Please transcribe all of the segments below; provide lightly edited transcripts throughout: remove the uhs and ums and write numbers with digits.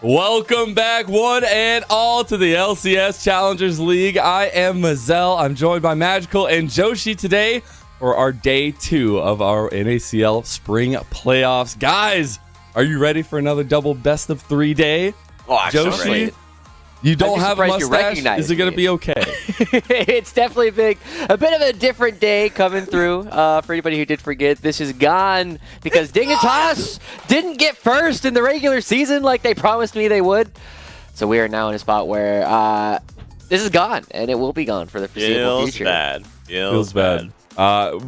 Welcome back, one and all, to the LCS Challengers League. I am Mazel. I'm joined by Magical and Joshi today for our day 2 of our NACL Spring Playoffs. Guys, are you ready for another double best of 3 day? Oh, I'm so Joshi, ready. you don't have a mustache? Is it going to be okay? It's definitely a bit of a different day coming through. For anybody who did forget, this is gone because Dignitas didn't get first in the regular season like they promised me they would. So we are now in a spot where this is gone, and it will be gone for the foreseeable future. Feels bad.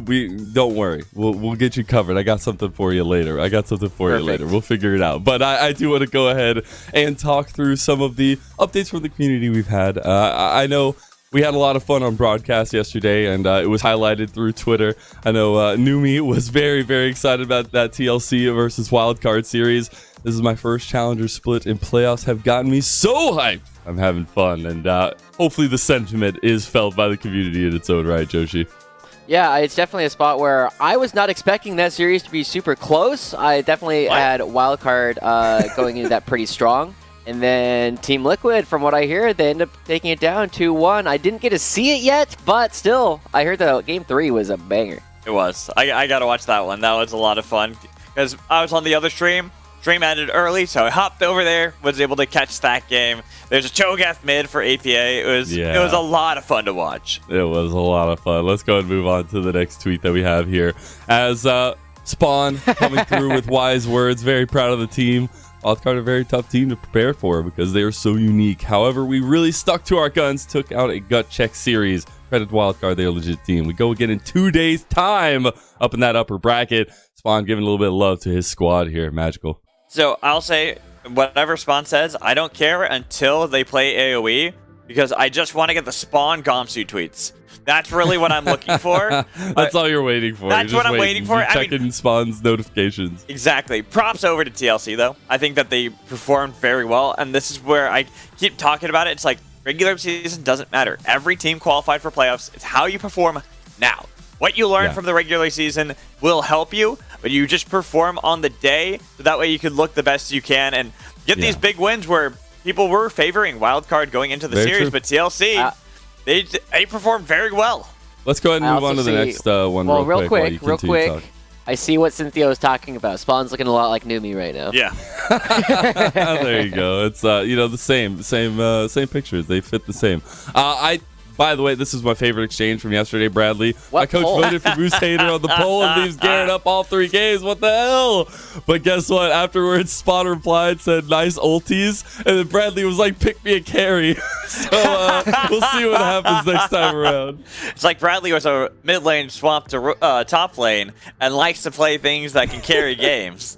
We don't worry. We'll get you covered. I got something for you later. We'll figure it out. But I do want to go ahead and talk through some of the updates from the community we've had. I know we had a lot of fun on broadcast yesterday, and it was highlighted through Twitter. I know Numi was very, very excited about that TLC versus Wildcard series. This is my first Challenger split, and playoffs have gotten me so hyped. I'm having fun, and hopefully the sentiment is felt by the community in its own right, Joshi. Yeah, it's definitely a spot where I was not expecting that series to be super close. I definitely had Wildcard going into that pretty strong. And then Team Liquid, from what I hear, they end up taking it down 2-1. I didn't get to see it yet, but still, I heard that Game 3 was a banger. It was. I got to watch that one. That was a lot of fun because I was on the other stream. Stream ended early, so I hopped over there, was able to catch that game. There's a Cho'Gath mid for APA. It was a lot of fun to watch. It was a lot of fun. Let's go and move on to the next tweet that we have here. As Spawn coming through with wise words, very proud of the team. Wildcard, a very tough team to prepare for because they are so unique. However, we really stuck to our guns, took out a gut check series. Credit to Wildcard, they're a legit team. We go again in 2 days' time up in that upper bracket. Spawn giving a little bit of love to his squad here. Magical. So I'll say whatever Spawn says, I don't care until they play AoE because I just want to get the Spawn Gomsu tweets. That's really what I'm looking for. That's all you're waiting for. That's what I'm waiting for. Checking Spawn's notifications. Exactly. Props over to TLC, though. I think that they performed very well, and this is where I keep talking about it. It's like regular season doesn't matter. Every team qualified for playoffs. It's how you perform now. What you learn from the regular season will help you, but you just perform on the day, so that way you can look the best you can and get these big wins where people were favoring Wildcard going into the series, but TLC, they performed very well. Let's go ahead and move on to the next one real quick. I see what Cynthia was talking about. Spawn's looking a lot like Numi right now. Yeah. There you go. It's the same pictures. They fit the same. By the way, this is my favorite exchange from yesterday, Bradley. My coach voted for Moose Hater on the poll and leaves Garrett up all 3 games. What the hell? But guess what? Afterwards, Spawn replied, said, nice ulties. And then Bradley was like, pick me a carry. So we'll see what happens next time around. It's like Bradley was a mid lane swamp to top lane and likes to play things that can carry games.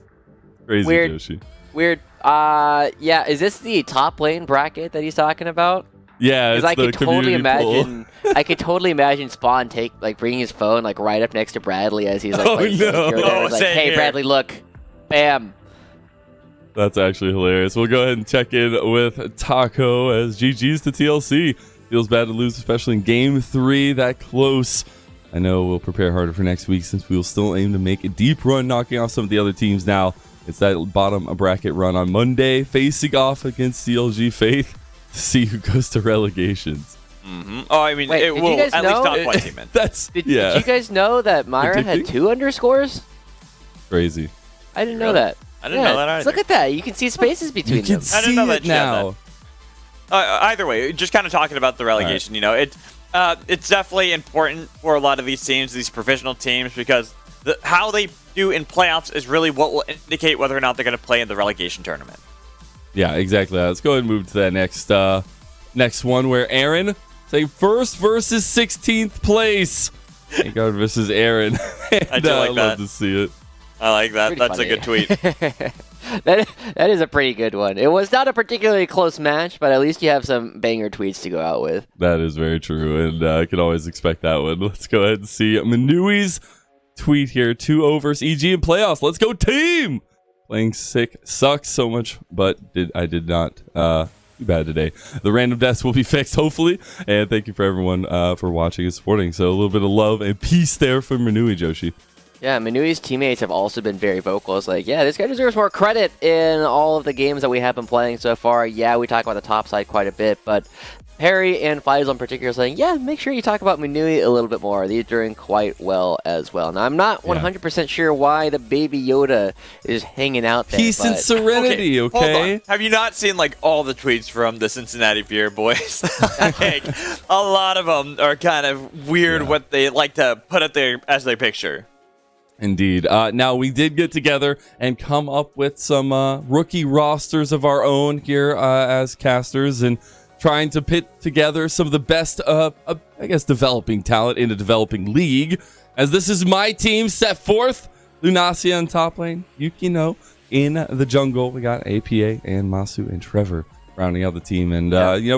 Crazy, Yoshi. Weird. Yeah, is this the top lane bracket that he's talking about? Yeah, it's I the could totally imagine. I could totally imagine Spawn bringing his phone like right up next to Bradley as he's like, hey here. Bradley, look, bam. That's actually hilarious. We'll go ahead and check in with Taco as GG's to TLC. Feels bad to lose, especially in Game 3, that close. I know we'll prepare harder for next week since we will still aim to make a deep run, knocking off some of the other teams now. It's that bottom bracket run on Monday, facing off against CLG Faith. See who goes to relegations. Oh, I mean, it will at least top one team in. Did you guys know that Myra had 2 underscores? Crazy. I didn't know that. I didn't know that either. Look at that. You can see spaces between them. I didn't know that now. Either way, just kind of talking about the relegation, it's definitely important for a lot of these teams, these professional teams, because how they do in playoffs is really what will indicate whether or not they're going to play in the relegation tournament. Yeah, exactly. Let's go ahead and move to that next one where Aaron saying first versus 16th place. Vanguard versus Aaron. I do like that. I love to see it. I like that. That's funny. A good tweet. that is a pretty good one. It was not a particularly close match, but at least you have some banger tweets to go out with. That is very true, and I can always expect that one. Let's go ahead and see Manui's tweet here. 2-0 versus EG in playoffs. Let's go team! Playing sick sucks so much, but I did not too bad today. The random deaths will be fixed, hopefully. And thank you for everyone for watching and supporting. So a little bit of love and peace there from Manui, Joshi. Yeah, Manui's teammates have also been very vocal. It's like, yeah, this guy deserves more credit in all of the games that we have been playing so far. Yeah, we talk about the top side quite a bit, but Perry and FLYF in particular are saying, yeah, make sure you talk about Manui a little bit more. They're doing quite well as well. Now, I'm not 100% sure why the baby Yoda is hanging out there. Peace and serenity, okay? Hold on. Have you not seen like all the tweets from the Cincinnati Beer Boys? Like, a lot of them are kind of weird what they like to put up there as their picture. Indeed. Now, we did get together and come up with some rookie rosters of our own here as casters and trying to pit together some of the best, I guess, developing talent in a developing league. As this is my team set forth. Lunacia in top lane. Yukino in the jungle. We got APA and Masu and Trevor rounding out the team. And,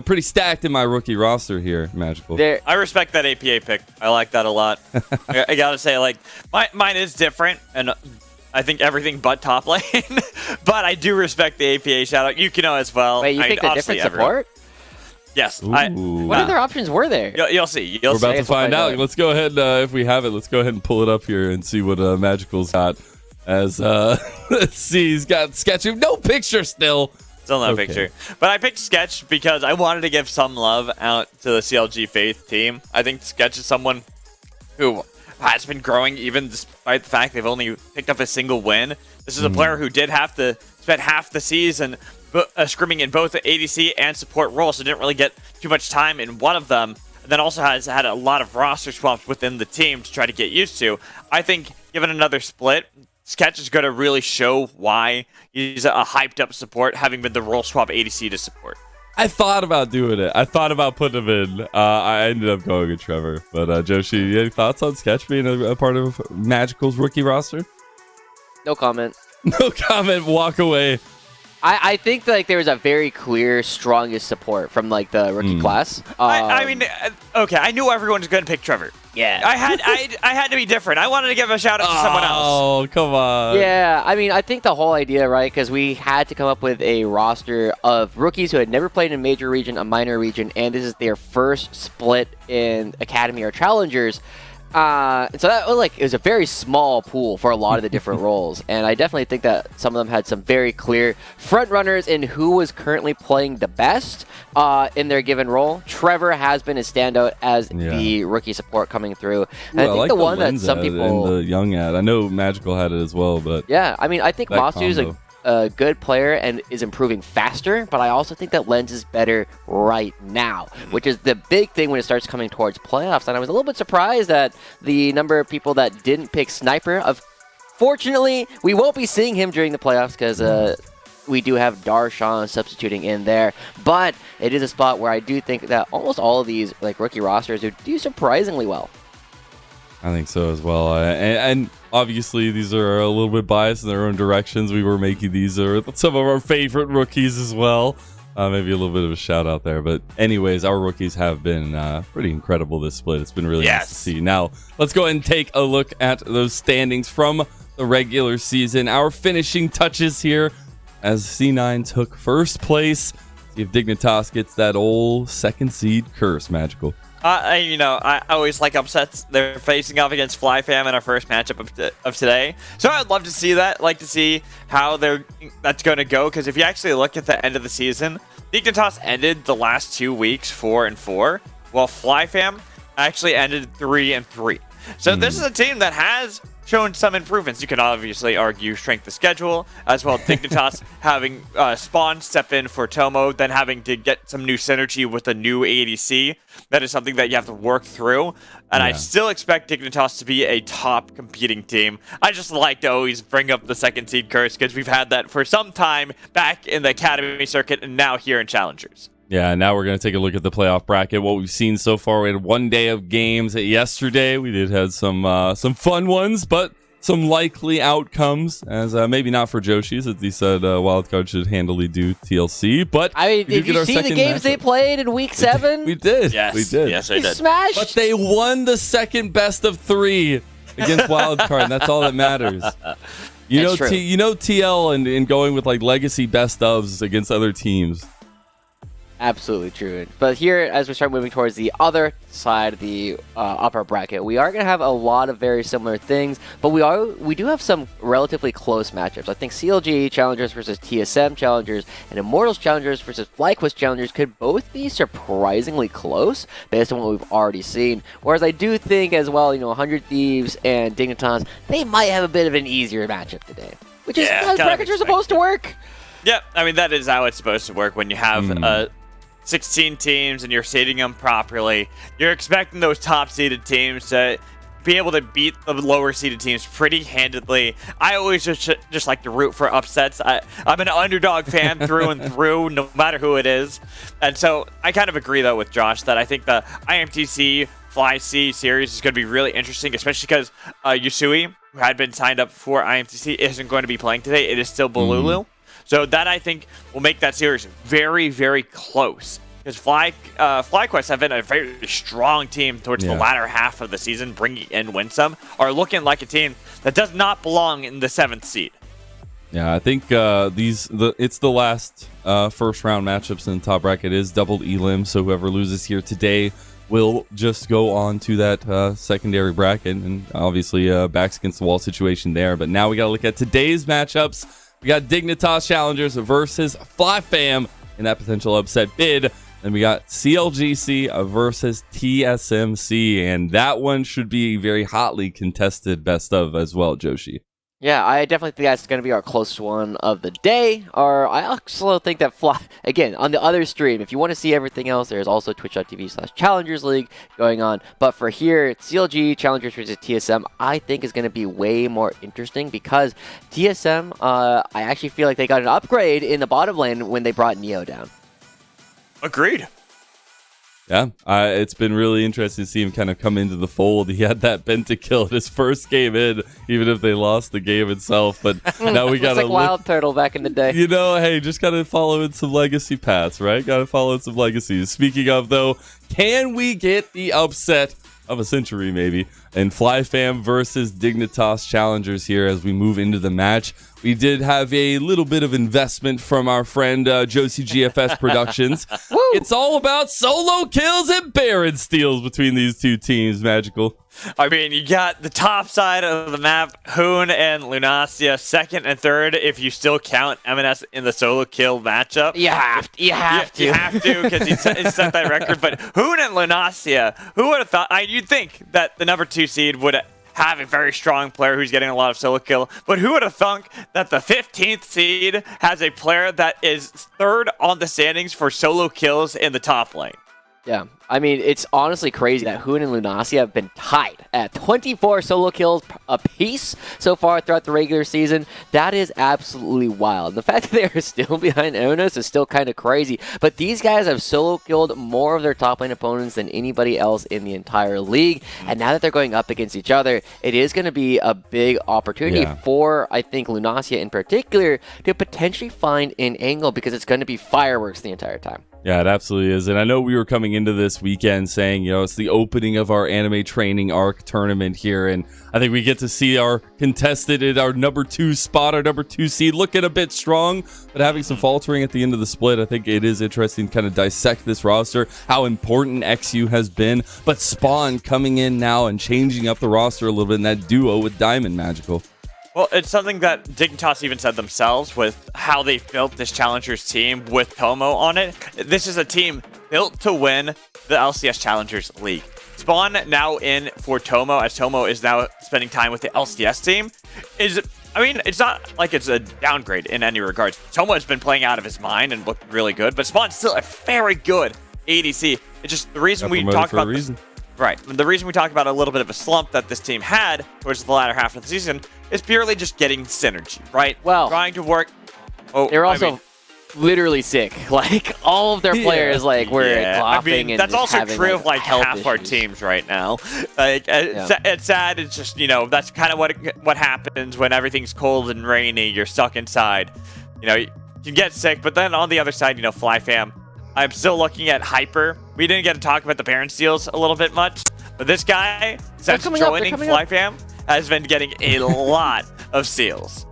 pretty stacked in my rookie roster here, Magical. I respect that APA pick. I like that a lot. I gotta say, like, mine is different, and I think everything but top lane. But I do respect the APA shout-out. Yukino as well. Wait, you picked a different support? Yes. What other options were there? You'll see. We're about to find out. Let's go ahead, if we have it, let's go ahead and pull it up here and see what Magical's got. As, let's see, he's got Sketch. No picture still. Still no picture. But I picked Sketch because I wanted to give some love out to the CLG Faith team. I think Sketch is someone who has been growing even despite the fact they've only picked up a single win. This is a player who did have to spend half the season scrimming in both the ADC and support roles, so didn't really get too much time in one of them. And then also has had a lot of roster swaps within the team to try to get used to. I think given another split, Sketch is going to really show why he's a hyped-up support, having been the role swap ADC to support. I thought about doing it. I thought about putting him in. I ended up going with Trevor. But, Joshi, any thoughts on Sketch being a part of Magical's rookie roster? No comment. No comment. Walk away. I think like there was a very clear, strongest support from like the rookie class. I mean, okay, I knew everyone was going to pick Trevor. Yeah, I had to be different. I wanted to give a shout out to someone else. Oh, come on. Yeah, I mean, I think the whole idea, right? Because we had to come up with a roster of rookies who had never played in a major region, a minor region, and this is their first split in Academy or Challengers. And so that it was a very small pool for a lot of the different roles, and I definitely think that some of them had some very clear front runners in who was currently playing the best in their given role. Trevor has been a standout as the rookie support coming through. And I think like the one that some people and the young ad. I know Magical had it as well, but yeah, I mean, I think Masu's a good player and is improving faster, but I also think that Lens is better right now, which is the big thing when it starts coming towards playoffs. And I was a little bit surprised at the number of people that didn't pick Sniper. Fortunately, we won't be seeing him during the playoffs because we do have Darshan substituting in there, but it is a spot where I do think that almost all of these like rookie rosters do surprisingly well. I think so as well. And obviously, these are a little bit biased in their own directions. We were making these are some of our favorite rookies as well. Maybe a little bit of a shout out there. But anyways, our rookies have been pretty incredible this split. It's been really nice to see. Now, let's go ahead and take a look at those standings from the regular season. Our finishing touches here as C9 took first place. See if Dignitas gets that old second seed curse, Magical. I always like upsets. They're facing off against FlyFam in our first matchup of today. So I'd love to see that. Like to see how that's going to go. Because if you actually look at the end of the season, Dignitas ended the last 2 weeks 4-4, while FlyFam actually ended 3-3. So this is a team that has shown some improvements. You can obviously argue strength of schedule, as well as Dignitas having Spawn step in for Tomo, then having to get some new synergy with a new ADC. That is something that you have to work through. And I still expect Dignitas to be a top competing team. I just like to always bring up the second seed curse because we've had that for some time back in the Academy circuit and now here in Challengers. Yeah, now we're going to take a look at the playoff bracket. What we've seen so far, we had 1 day of games yesterday. We did have some fun ones, but some likely outcomes, as maybe not for Joshi's, as he said Wildcard should handily do TLC. But I mean, did you see the games they played in Week 7? We did. Yes, we did. Yes, I did. Smashed. But they won the second best of 3 against Wildcard, and that's all that matters. You know TL and going with like legacy best ofs against other teams. Absolutely true. But here, as we start moving towards the other side of the upper bracket, we are going to have a lot of very similar things, but we do have some relatively close matchups. I think CLG Challengers versus TSM Challengers and Immortals Challengers versus FlyQuest Challengers could both be surprisingly close based on what we've already seen. Whereas I do think as well, 100 Thieves and Dignitas, they might have a bit of an easier matchup today, which is how brackets are supposed to work. Yeah, I mean, that is how it's supposed to work when you have 16 teams and you're seeding them properly. You're expecting those top-seeded teams to be able to beat the lower-seeded teams pretty handedly. I always just like to root for upsets. I'm an underdog fan through and through, no matter who it is. And so I kind of agree, though, with Josh that I think the IMTC FlyC series is going to be really interesting, especially because Yusui, who had been signed up for IMTC, isn't going to be playing today. It is still Balulu. So that, I think, will make that series very, very close. Because FlyQuest have been a very strong team towards the latter half of the season, bringing in Winsome, are looking like a team that does not belong in the 7th seed. Yeah, I think it's the last first-round matchups in the top bracket is doubled elim, so whoever loses here today will just go on to that secondary bracket, and obviously backs against the wall situation there. But now we got to look at today's matchups. We got Dignitas Challengers versus FlyFam in that potential upset bid. Then we got CLGC versus TSMC, and that one should be very hotly contested best of as well, Joshi. Yeah, I definitely think that's going to be our closest one of the day. Or I also think that again, on the other stream, if you want to see everything else, there's also twitch.tv/Challengers League going on. But for here, CLG Challengers versus TSM, I think is going to be way more interesting because TSM, I actually feel like they got an upgrade in the bottom lane when they brought Neo down. Agreed. Yeah, it's been really interesting to see him kind of come into the fold. He had that pentakill in his first game in, even if they lost the game itself. But now we got to like Wild Turtle back in the day. Hey, just got to follow in some legacy paths, right? Got to follow in some legacies. Speaking of, though, can we get the upset of a century, maybe, in FlyFam versus Dignitas Challengers here as we move into the match? We did have a little bit of investment from our friend Josie GFS Productions. It's all about solo kills and Baron steals between these two teams, Magical. I mean, you got the top side of the map, Hoon and Lunacia, second and third, if you still count M&S in the solo kill matchup. You have to. You have to, because he set that record. But Hoon and Lunacia, who would have thought? You'd think that the number 2 seed would have a very strong player who's getting a lot of solo kill, but who would have thunk that the 15th seed has a player that is third on the standings for solo kills in the top lane? Yeah, I mean, it's honestly crazy that Hoon and Lunacia have been tied at 24 solo kills apiece so far throughout the regular season. That is absolutely wild. The fact that they are still behind Onos is still kind of crazy, but these guys have solo killed more of their top lane opponents than anybody else in the entire league, and now that they're going up against each other, it is going to be a big opportunity for, I think, Lunacia in particular to potentially find an angle because it's going to be fireworks the entire time. Yeah, it absolutely is. And I know we were coming into this weekend saying, it's the opening of our anime training arc tournament here. And I think we get to see our contested at our number 2 spot, our number 2 seed, looking a bit strong, but having some faltering at the end of the split. I think it is interesting to kind of dissect this roster, how important XU has been. But Spawn coming in now and changing up the roster a little bit in that duo with Diamond, Magical. Well, it's something that Dignitas even said themselves with how they built this Challengers team with Tomo on it. This is a team built to win the LCS Challengers League. Spawn now in for Tomo, as Tomo is now spending time with the LCS team. It's not like it's a downgrade in any regards. Tomo has been playing out of his mind and looked really good, but Spawn's still a very good ADC. It's just the reason we talked about this. Right. The reason we talk about a little bit of a slump that this team had towards the latter half of the season is purely just getting synergy, right? Well, trying to work. They're also literally sick. Like, all of their players, were coughing and that's also having, true of half issues. our teams right now. It's sad. It's just, that's kind of what happens when everything's cold and rainy. You're stuck inside. You can get sick, but then on the other side, FlyFam. I'm still looking at Hyper. We didn't get to talk about the Baron steals a little bit much, but this guy, since joining FlyFam, has been getting a lot of steals.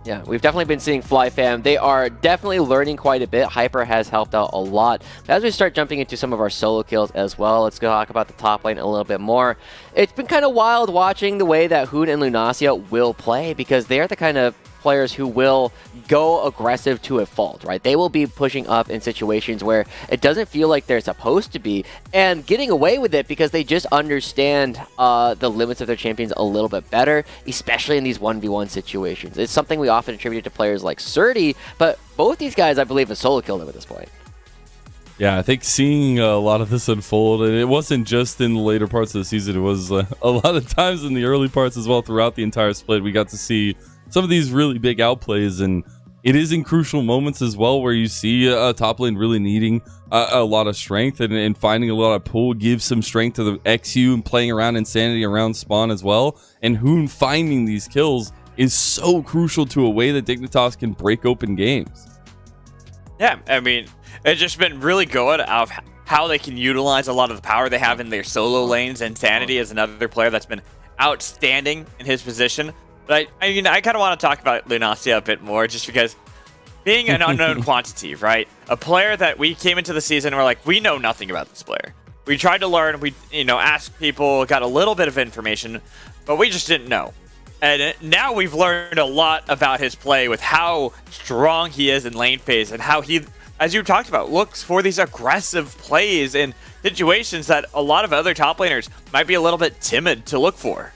Yeah, we've definitely been seeing FlyFam. They are definitely learning quite a bit. Hyper has helped out a lot. But as we start jumping into some of our solo kills as well, let's go talk about the top lane a little bit more. It's been kind of wild watching the way that Hoon and Lunacia will play, because they are the kind of players who will go aggressive to a fault, right? They will be pushing up in situations where it doesn't feel like they're supposed to be, and getting away with it because they just understand the limits of their champions a little bit better, especially in these 1v1 situations. It's something we often attribute to players like Surdy, but both these guys, I believe, have solo killed them at this point. Yeah, I think seeing a lot of this unfold, and it wasn't just in the later parts of the season, it was a lot of times in the early parts as well throughout the entire split. We got to see some of these really big outplays, and it is in crucial moments as well where you see a top lane really needing a lot of strength, and finding a lot of pull gives some strength to the XU and playing around Insanity around spawn as well. And Hoon finding these kills is so crucial to a way that Dignitas can break open games. Yeah, I mean, it's just been really good of how they can utilize a lot of the power they have in their solo lanes. Insanity is another player that's been outstanding in his position. But I kind of want to talk about Lunacia a bit more, just because being an unknown quantity, right? A player that we came into the season and we're like, we know nothing about this player. We tried to learn, we asked people, got a little bit of information, but we just didn't know. And now we've learned a lot about his play with how strong he is in lane phase, and how he, as you talked about, looks for these aggressive plays in situations that a lot of other top laners might be a little bit timid to look for.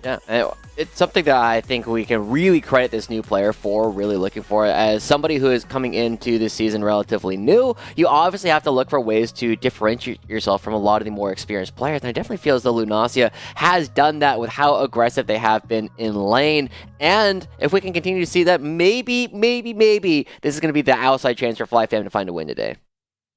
Yeah, it's something that I think we can really credit this new player for really looking for. As somebody who is coming into this season relatively new, you obviously have to look for ways to differentiate yourself from a lot of the more experienced players. And I definitely feel as though Lunacia has done that with how aggressive they have been in lane. And if we can continue to see that, maybe this is going to be the outside chance for FlyFam to find a win today.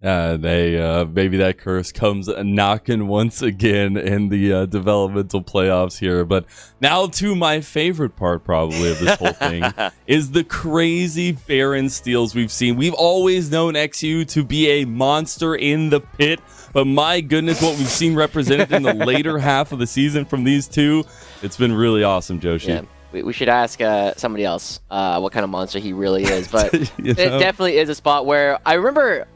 Maybe that curse comes knocking once again in the developmental playoffs here. But now to my favorite part probably of this whole thing is the crazy Baron steals we've seen. We've always known XU to be a monster in the pit, but my goodness, what we've seen represented in the later half of the season from these two, it's been really awesome, Joshi. Yeah. We should ask somebody else what kind of monster he really is, but it definitely is a spot where I remember,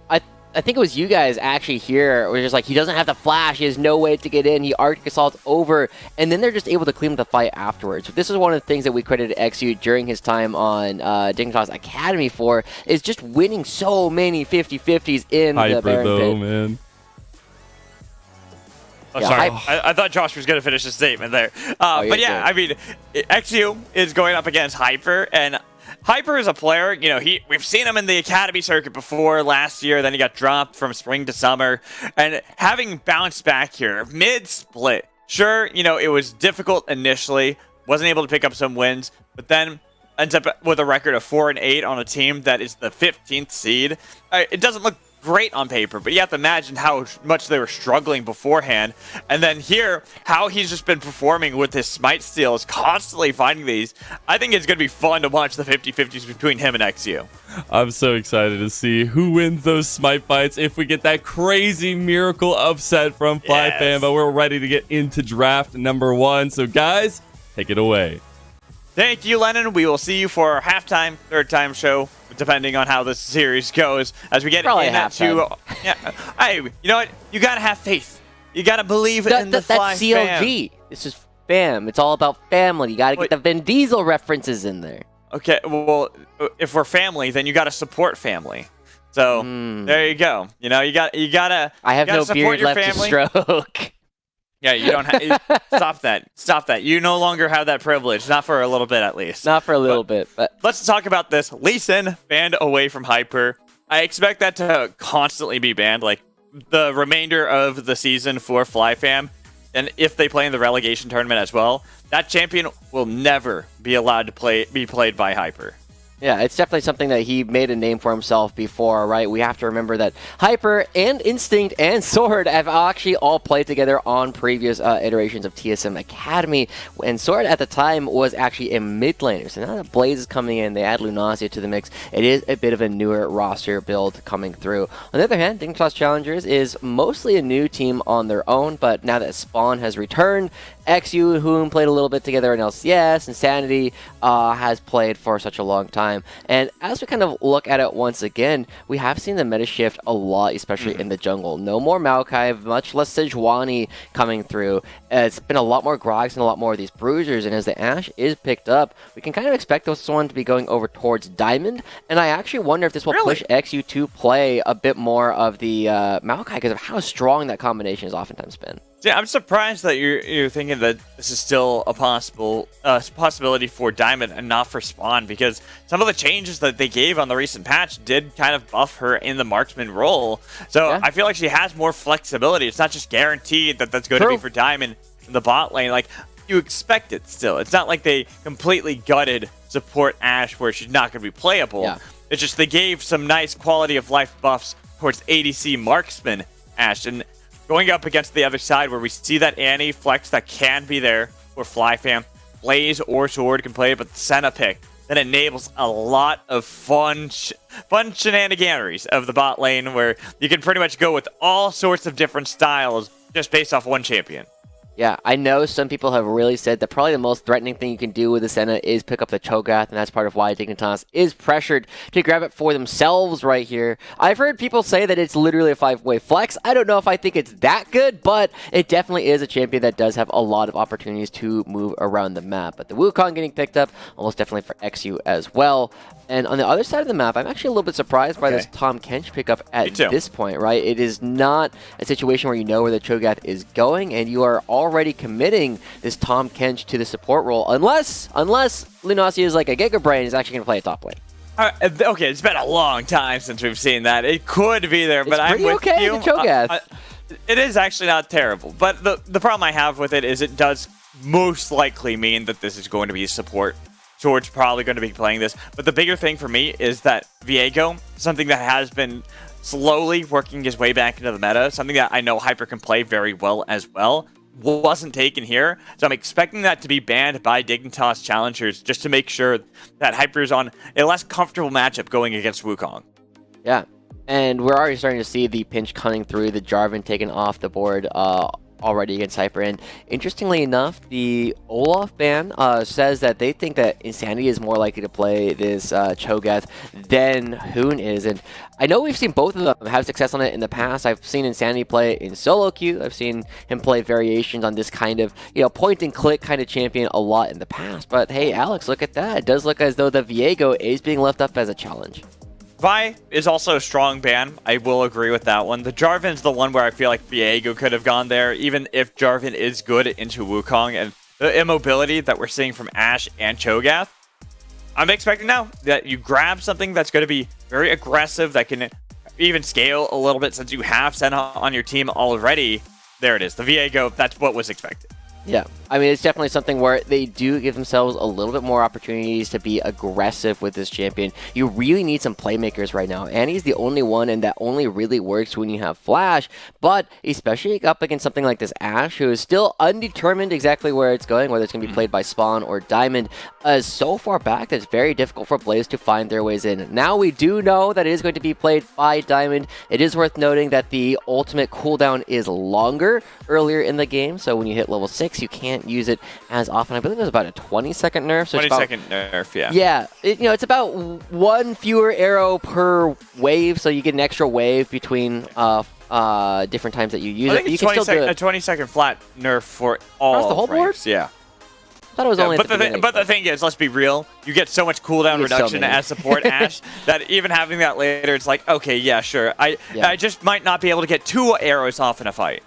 I think it was you guys actually here, where just like, he doesn't have the flash, he has no way to get in, he Arctic Assault's over, and then they're just able to clean up the fight afterwards. This is one of the things that we credited XU during his time on Dignitas Academy for, is just winning so many 50-50s in the Baron pit. Man. Oh, yeah, sorry. I thought Josh was going to finish his statement there. But yeah, I mean, XU is going up against Hyper, and Hyper is a player, we've seen him in the Academy circuit before last year, then he got dropped from spring to summer, and having bounced back here, mid-split, sure, it was difficult initially, wasn't able to pick up some wins, but then ends up with a record of 4-8 on a team that is the 15th seed. It doesn't look great on paper, but you have to imagine how much they were struggling beforehand. And then here, how he's just been performing with his smite steals, constantly finding these. I think it's going to be fun to watch the 50-50s between him and XU. I'm so excited to see who wins those smite fights if we get that crazy miracle upset from FlyFam. But we're ready to get into draft number 1. So guys, take it away. Thank you, Lennon. We will see you for our halftime, third time show, depending on how this series goes. As we get into, hey, you know what? You gotta have faith. You gotta believe in the That's CLG. Fam. This is fam. It's all about family. You gotta get the Vin Diesel references in there. Okay, well, if we're family, then you gotta support family. So there you go. You gotta. I have no beard left to stroke. Yeah, you don't have. Stop that. Stop that. You no longer have that privilege. Not for a little bit, at least. Not for a little bit. But let's talk about this. Lee Sin banned away from Hyper. I expect that to constantly be banned, like the remainder of the season for FlyFam. And if they play in the relegation tournament as well, that champion will never be allowed to be played by Hyper. Yeah, it's definitely something that he made a name for himself before, right? We have to remember that Hyper and Instinct and Sword have actually all played together on previous iterations of TSM Academy, and Sword at the time was actually a mid laner. So now that Blaze is coming in, they add Lunasia to the mix. It is a bit of a newer roster build coming through. On the other hand, Dignitas Challengers is mostly a new team on their own, but now that Spawn has returned, XU and Hoon played a little bit together in LCS, Insanity has played for such a long time. And as we kind of look at it once again, we have seen the meta shift a lot, especially in the jungle. No more Maokai, much less Sejuani coming through. It's been a lot more Grogs and a lot more of these Bruisers, and as the Ashe is picked up, we can kind of expect this one to be going over towards Diamond, and I actually wonder if this will push XU to play a bit more of the Maokai because of how strong that combination has oftentimes been. Yeah, I'm surprised that you're thinking that this is still a possibility for Diamond and not for Spawn, because some of the changes that they gave on the recent patch did kind of buff her in the marksman role. So yeah. I feel like she has more flexibility. It's not just guaranteed that that's going to be for Diamond in the bot lane. Like, you expect it still. It's not like they completely gutted support Ashe where she's not going to be playable. Yeah. It's just they gave some nice quality of life buffs towards ADC marksman Ashe. And going up against the other side where we see that Annie flex that can be there for FlyFam, Blaze or Sword can play it, but the Senna pick that enables a lot of fun shenaniganeries of the bot lane where you can pretty much go with all sorts of different styles just based off one champion. Yeah, I know some people have really said that probably the most threatening thing you can do with the Senna is pick up the Cho'Gath, and that's part of why Dignitas is pressured to grab it for themselves right here. I've heard people say that it's literally a 5-way flex. I don't know if I think it's that good, but it definitely is a champion that does have a lot of opportunities to move around the map. But the Wukong getting picked up, almost definitely for XU as well. And on the other side of the map, I'm actually a little bit surprised by this Tahm Kench pickup at this point, right? It is not a situation where you know where the Cho'Gath is going, and you are already committing this Tahm Kench to the support role, unless Lunasia is like a Giga Brain is actually going to play a top lane. Okay, it's been a long time since we've seen that. It could be there, but I'm with you. The Cho'Gath. It is actually not terrible, but the problem I have with it is it does most likely mean that this is going to be support. Sword's probably going to be playing this, but the bigger thing for me is that Viego, something that has been slowly working his way back into the meta, something that I know Hyper can play very well as well, wasn't taken here. So I'm expecting that to be banned by Dignitas Challengers just to make sure that Hyper is on a less comfortable matchup going against Wukong. Yeah, and we're already starting to see the pinch coming through, the Jarvan taken off the board already against Hyper. And interestingly enough, the Olaf ban says that they think that Insanity is more likely to play this Cho'Gath than Hoon is. And I know we've seen both of them have success on it in the past. I've seen Insanity play it in solo queue. I've seen him play variations on this kind of, point and click kind of champion a lot in the past. But hey, Alex, look at that. It does look as though the Viego is being left up as a challenge. Vi is also a strong ban. I will agree with that one. The Jarvan's the one where I feel like Viego could have gone there, even if Jarvan is good into Wukong. And the immobility that we're seeing from Ashe and Cho'Gath, I'm expecting now that you grab something that's going to be very aggressive, that can even scale a little bit since you have Senna on your team already. There it is. The Viego, that's what was expected. Yeah, I mean, it's definitely something where they do give themselves a little bit more opportunities to be aggressive with this champion. You really need some playmakers right now. Annie's the only one, and that only really works when you have Flash, but especially up against something like this Ashe, who is still undetermined exactly where it's going, whether it's going to be played by Spawn or Diamond, is so far back that it's very difficult for Blaze to find their ways in. Now we do know that it is going to be played by Diamond. It is worth noting that the ultimate cooldown is longer earlier in the game, so when you hit level 6, you can't use it as often. I believe it was about a 20-second nerf. So 20-second nerf, yeah. Yeah, it's about one fewer arrow per wave, so you get an extra wave between different times that you use it. You can still do a 20-second flat nerf for all across the whole board? Yeah. I thought it was only but the thing is, let's be real, you get so much cooldown reduction as support Ashe that even having that later, it's like, okay, yeah, sure. I just might not be able to get 2 arrows off in a fight.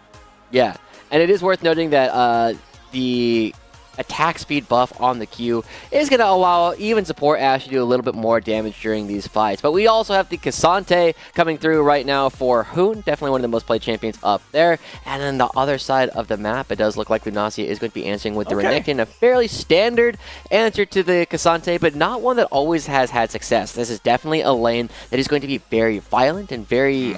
Yeah, and it is worth noting that the attack speed buff on the Q is going to allow even support Ash to do a little bit more damage during these fights. But we also have the Cassante coming through right now for Hoon, definitely one of the most played champions up there. And then the other side of the map, it does look like Lunacia is going to be answering with the Renekton, a fairly standard answer to the Cassante, but not one that always has had success. This is definitely a lane that is going to be very violent and very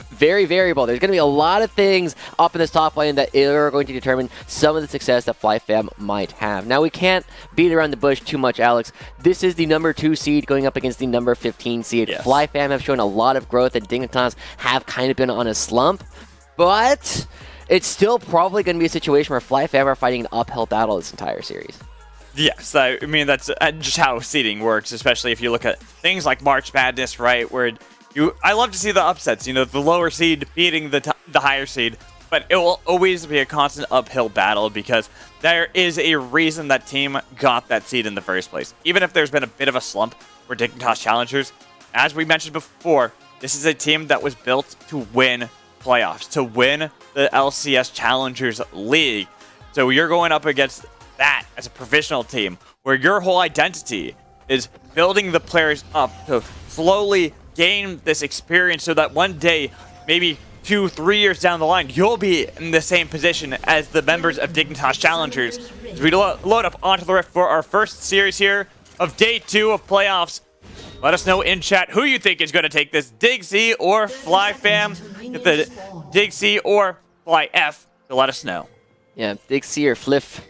very variable. There's going to be a lot of things up in this top lane that are going to determine some of the success that FlyFam might have. Now, we can't beat around the bush too much, Alex. This is the number 2 seed going up against the number 15 seed. Yes. FlyFam have shown a lot of growth, and Dignitas have kind of been on a slump, but it's still probably going to be a situation where FlyFam are fighting an uphill battle this entire series. Yes, I mean, that's just how seeding works, especially if you look at things like March Madness, right, where I love to see the upsets, you know, the lower seed beating the higher seed, but it will always be a constant uphill battle because there is a reason that team got that seed in the first place. Even if there's been a bit of a slump for Dignitas Challengers, as we mentioned before, this is a team that was built to win playoffs, to win the LCS Challengers League. So you're going up against that as a professional team where your whole identity is building the players up to slowly gain this experience so that one day, maybe 2-3 years down the line, you'll be in the same position as the members of Dignitas Challengers. As we load up onto the Rift for our first series here of day 2 of playoffs. Let us know in chat who you think is going to take this, DIGC or FlyFam. Get the DIGC or FLYF to let us know. Yeah, DIGC or FLYF.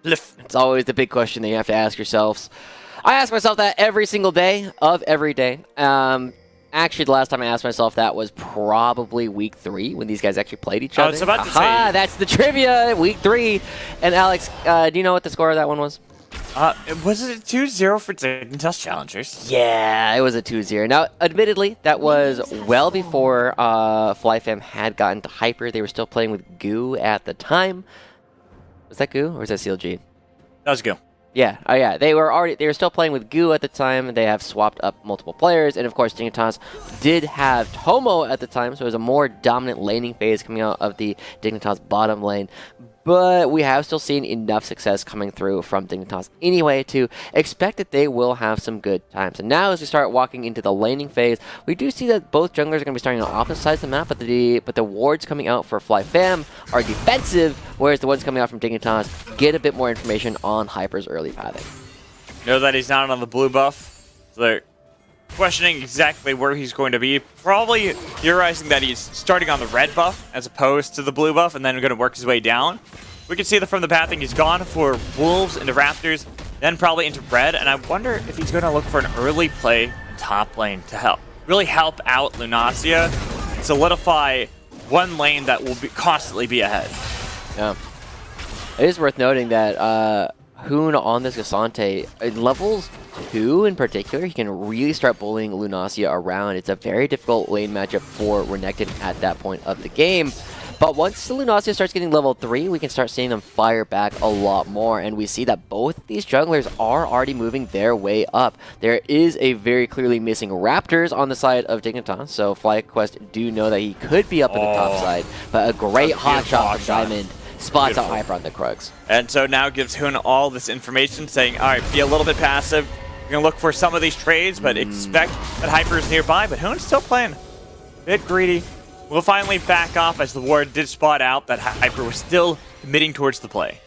FLYF. It's always the big question that you have to ask yourselves. I ask myself that every single day of every day. Actually, the last time I asked myself that was probably week 3 when these guys actually played each other. I was about to say. That's the trivia, week 3. And Alex, do you know what the score of that one was? Was it 2-0 for Dignitas Challengers? Yeah, it was a 2-0. Now, admittedly, that was well before FlyFam had gotten to Hyper. They were still playing with Goo at the time. Was that Goo or was that CLG? That was Goo. Yeah, yeah, they were still playing with Goo at the time. They have swapped up multiple players, and of course, Dignitas did have Tomo at the time, so it was a more dominant laning phase coming out of the Dignitas bottom lane. But we have still seen enough success coming through from Dignitas anyway to expect that they will have some good times. And now as we start walking into the laning phase, we do see that both junglers are going to be starting on opposite sides of the map, but the wards coming out for FlyFam are defensive, whereas the ones coming out from Dignitas get a bit more information on Hyper's early pathing. Know that he's not on the blue buff, so they're questioning exactly where he's going to be. Probably theorizing that he's starting on the red buff as opposed to the blue buff and then going to work his way down. We can see that from the pathing, he's gone for Wolves into Raptors, then probably into red, and I wonder if he's going to look for an early play in top lane to really help out Lunacia and solidify one lane that will constantly be ahead. Yeah. It is worth noting that Hoon on this Cassante, in levels 2 in particular, he can really start bullying Lunacia around. It's a very difficult lane matchup for Renekton at that point of the game. But once Lunacia starts getting level 3, we can start seeing them fire back a lot more. And we see that both these junglers are already moving their way up. There is a very clearly missing Raptors on the side of Dignitas. So FlyQuest do know that he could be up in the top side. But a great hot shot from Diamond spots out Hyper on the Krugs. And so now gives Hoon all this information saying, all right, be a little bit passive. You're going to look for some of these trades, but expect that Hyper is nearby. But Hoon's still playing a bit greedy. We'll finally back off as the ward did spot out that Hyper was still committing towards the play.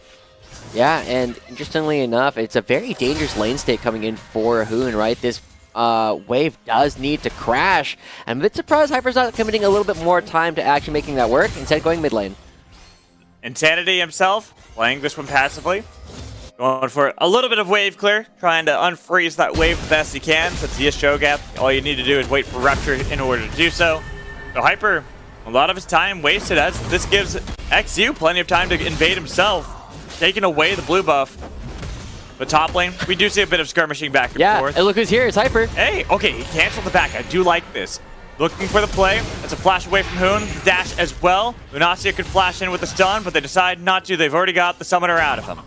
Yeah, and interestingly enough, it's a very dangerous lane state coming in for Hoon, right? This wave does need to crash. I'm a bit surprised Hyper's not committing a little bit more time to actually making that work, instead going mid lane. Insanity himself, playing this one passively. Going for a little bit of wave clear, trying to unfreeze that wave the best he can. Since he is Cho'Gath, all you need to do is wait for Rupture in order to do so. So Hyper, a lot of his time wasted as this gives XU plenty of time to invade himself, taking away the blue buff. But top lane, we do see a bit of skirmishing back and forth. And look who's here, it's Hyper. Hey, okay, he canceled the back. I do like this. Looking for the play. That's a flash away from Hoon. Dash as well. Lunacia could flash in with a stun, but they decide not to. They've already got the summoner out of him.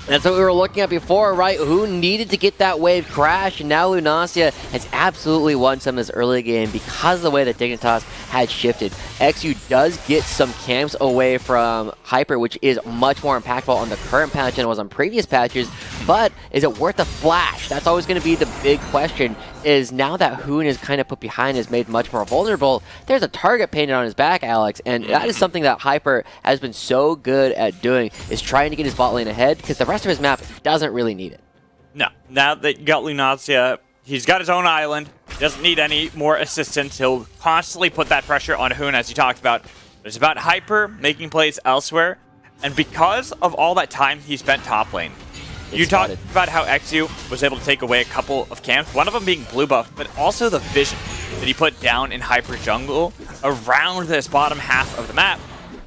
That's what we were looking at before, right? Who needed to get that wave crash, and now Lunacia has absolutely won some of this early game because of the way that Dignitas had shifted. XU does get some camps away from Hyper, which is much more impactful on the current patch than it was on previous patches, but is it worth the flash? That's always going to be the big question, is now that Hoon is kind of put behind, is made much more vulnerable, there's a target painted on his back, Alex, and that is something that Hyper has been so good at doing, is trying to get his bot lane ahead, because the rest of his map doesn't really need it. No. Now that you got Lunacia, he's got his own island. He doesn't need any more assistance. He'll constantly put that pressure on Hoon, as you talked about. It's about Hyper making plays elsewhere. And because of all that time he spent top lane, you talked about how XU was able to take away a couple of camps, one of them being blue buff, but also the vision that he put down in Hyper jungle around this bottom half of the map.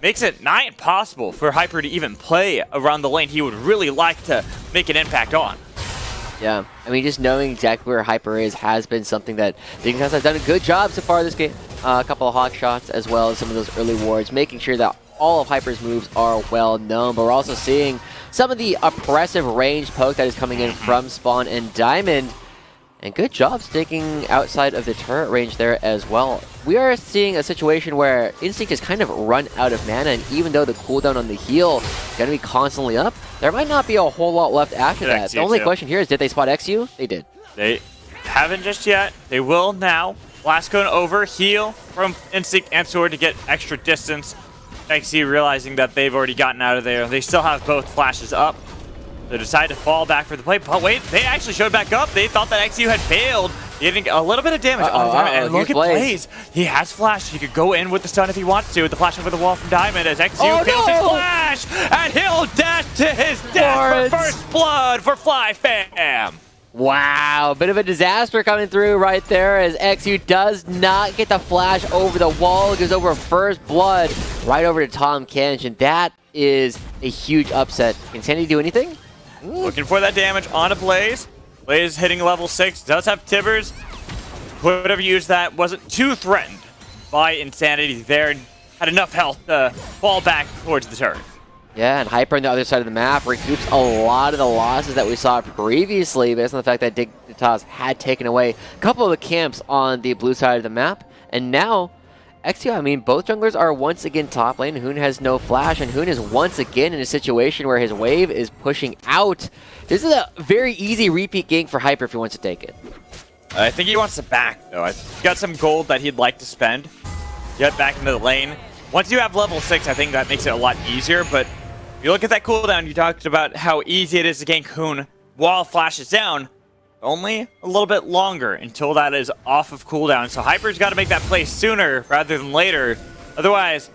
Makes it nigh impossible for Hyper to even play around the lane he would really like to make an impact on. Yeah, I mean, just knowing exactly where Hyper is has been something that Dignitas has done a good job so far this game. A couple of hawk shots as well as some of those early wards, making sure that all of Hyper's moves are well known, but we're also seeing some of the oppressive range poke that is coming in from Spawn and Diamond. And good job sticking outside of the turret range there as well. We are seeing a situation where Instinct has kind of run out of mana, and even though the cooldown on the heal is going to be constantly up, there might not be a whole lot left after that. The only question here is, did they spot XU? They did. They haven't just yet. They will now. Blast going over, heal from Instinct and Sword to get extra distance. XU realizing that they've already gotten out of there. They still have both flashes up. They decide to fall back for the play, but wait, they actually showed back up. They thought that XU had failed, getting a little bit of damage on Diamond. And look at Blaze. He has flash. He could go in with the stun if he wants to, with the flash over the wall from Diamond as XU fails his flash, and he'll dash to his death for first blood for FLYF. Wow, a bit of a disaster coming through right there as XU does not get the flash over the wall. It goes over first blood right over to Tom Kench, and that is a huge upset. Can Sandy do anything? Looking for that damage on a Blaze. Blaze hitting level 6, does have Tibbers. Could have used that, wasn't too threatened by Insanity there, and had enough health to fall back towards the turret. Yeah, and Hyper on the other side of the map recoups a lot of the losses that we saw previously based on the fact that Dignitas had taken away a couple of the camps on the blue side of the map. And now, XU, I mean, both junglers are once again top lane. Hoon has no flash, and Hoon is once again in a situation where his wave is pushing out. This is a very easy repeat gank for Hyper if he wants to take it. I think he wants to back, though. He's got some gold that he'd like to spend. Get back into the lane. Once you have level 6, I think that makes it a lot easier, but if you look at that cooldown, you talked about how easy it is to gank Hoon while Flash is down. Only a little bit longer until that is off of cooldown. So Hyper's got to make that play sooner rather than later. Otherwise,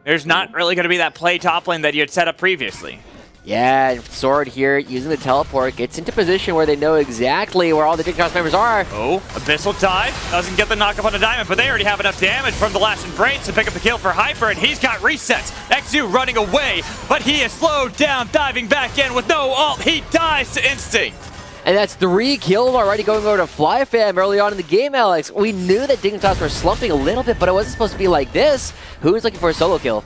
there's not really going to be that play top lane that you had set up previously. Yeah, Sword here using the teleport gets into position where they know exactly where all the Dignitas members are. Oh, Abyssal dive. Doesn't get the knock up on a Diamond, but they already have enough damage from the last Embrace to pick up the kill for Hyper, and he's got resets. XU running away, but he is slowed down, diving back in with no ult. He dies to Instinct. And that's 3 kills already going over to FLYF early on in the game, Alex. We knew that Dignitas were slumping a little bit, but it wasn't supposed to be like this. Who's looking for a solo kill?